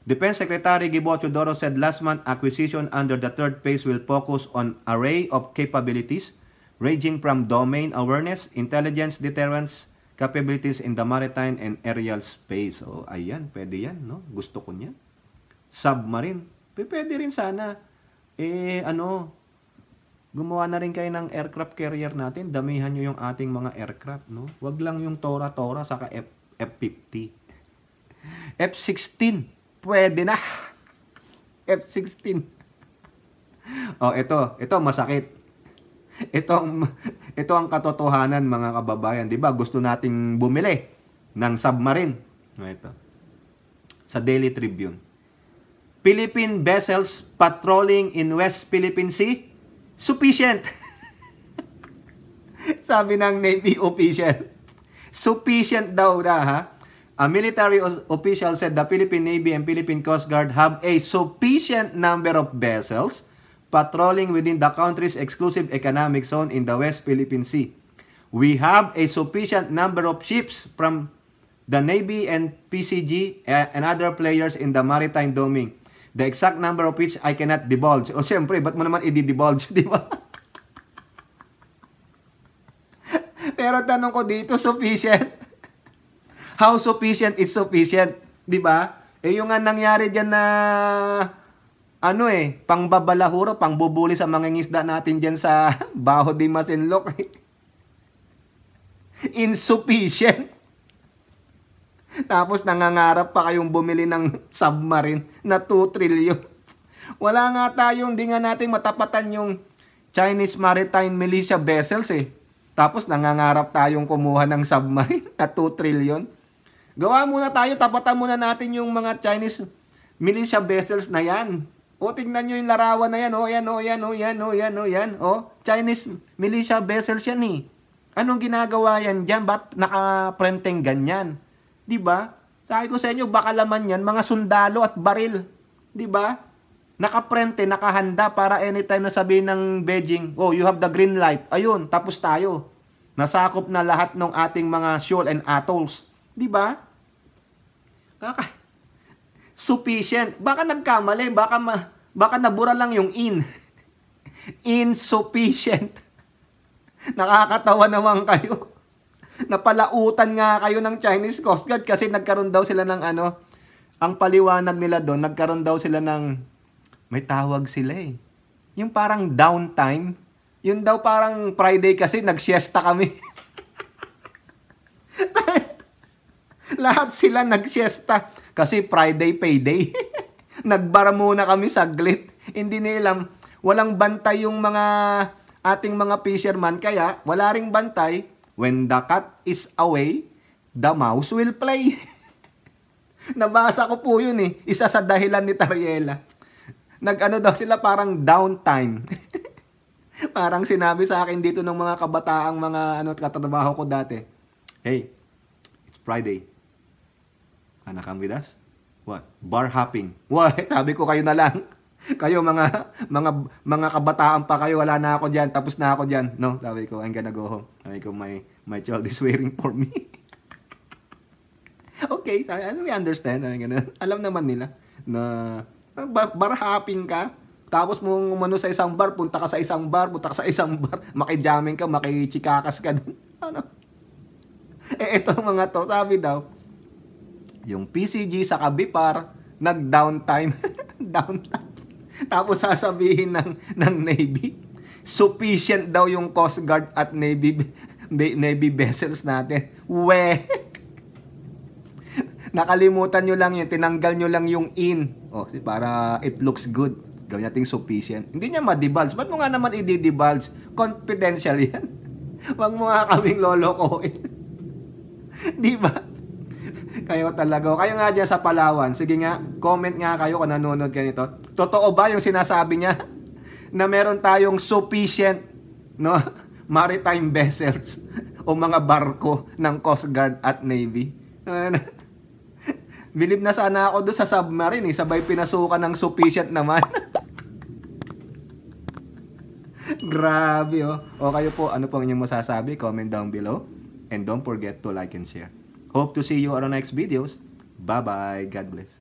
Defense Secretary Gibo Chodoro said last month acquisition under the third phase will focus on array of capabilities ranging from domain awareness, intelligence, deterrence, capabilities in the maritime and aerial space. O, ayan, pwede yan, no? Gusto ko niyan. Submarine. Pwede rin sana. Gumawa na rin kayo ng aircraft carrier natin. Damihan nyo yung ating mga aircraft, no? Wag lang yung Tora-Tora saka F-50. F-16. Pwede na. F-16. Oh, ito masakit. Ito ang katotohanan, mga kababayan. 'Di ba? Gusto nating bumili ng submarine. Ito. Sa Daily Tribune. Philippine vessels patrolling in West Philippine Sea sufficient. Sabi ng Navy official. Sufficient daw ha. A military official said the Philippine Navy and Philippine Coast Guard have a sufficient number of vessels patrolling within the country's exclusive economic zone in the West Philippine Sea. We have a sufficient number of ships from the Navy and PCG and other players in the maritime domain. The exact number of which I cannot divulge. O siyempre, ba't mo naman i-divulge, di ba? Pero tanong ko dito, sufficient? How sufficient is sufficient? Di ba? Yung nga nangyari dyan na pangbabalahuro, pangbubuli sa mga ngisda natin dyan sa Baho de Masinloc. Insufficient. Tapos nangangarap pa kayong bumili ng submarine na 2 trillion. Wala nga tayong, di nga natin matapatan yung Chinese Maritime Militia vessels Tapos nangangarap tayong kumuha ng submarine na 2 trillion. Gawa muna tayo, tapatan muna natin yung mga Chinese Militia vessels na yan. O, tingnan nyo yung larawan na yan. Yan. Chinese Militia vessels yan Anong ginagawa yan dyan? Ba't nakaprenteng ganyan? Diba? Sabi ko sa inyo, baka laman yan, mga sundalo at baril. Diba? Nakaprente, nakahanda para anytime na sabihin ng Beijing, oh, you have the green light. Ayun, tapos tayo. Nasakop na lahat ng ating mga shoal and atolls. Di ba? Sufficient. Baka nagkamali. Baka nabura lang yung in. Insufficient. Nakakatawa naman kayo. Napalautan nga kayo ng Chinese Coast Guard kasi nagkaroon daw sila ng ang paliwanag nila doon, nagkaroon daw sila ng, may tawag sila eh. Yung parang downtime. Yun daw parang Friday kasi nagsiesta kami. Lahat sila nagsiesta kasi Friday payday. Nagbara muna kami saglit. Hindi nilam, walang bantay yung mga ating mga fisherman kaya wala ring bantay. When the cat is away, the mouse will play. Nabasa ko po yun eh. Isa sa dahilan ni Tariela. Nag-ano daw sila parang downtime. Parang sinabi sa akin dito ng mga kabataang mga katrabaho ko dati. Hey, it's Friday. Wanna come with us? What? Bar hopping. What? Sabi ko kayo na lang. Kayo mga kabataan pa kayo, wala na ako diyan, tapos na ako diyan. No, sabi ko, I'm gonna go home. Sabi ko, my child is waiting for me. Okay, we understand. Alam naman nila na bar hopping ka, tapos mong umano sa isang bar, punta ka sa isang bar, makijamming ka, makichikakas ka dun. Ito mga to, sabi daw, yung PCG sa Kabipar, nag-downtime. Downtime. Tapos sasabihin ng Navy, sufficient daw yung Coast Guard at Navy vessels natin. Nakalimutan nyo lang yun, tinanggal nyo lang yung in. Para it looks good. Gawin natin sufficient. Hindi niya ma-divulge. Ba't mo nga naman i-divulge? Confidential yan. Huwag mo nga kaming lolokohin. Di ba? Kayo talaga. Kayo nga dyan sa Palawan. Sige nga, comment nga kayo kung nanonood kayo nito. Totoo ba yung sinasabi niya na meron tayong sufficient maritime vessels o mga barko ng Coast Guard at Navy? Bilib na sana ako doon sa submarine sabay pinasukan ng sufficient naman. Grabe O kayo po, ano po ang inyong masasabi? Comment down below. And don't forget to like and share. Hope to see you on our next videos. Bye-bye. God bless.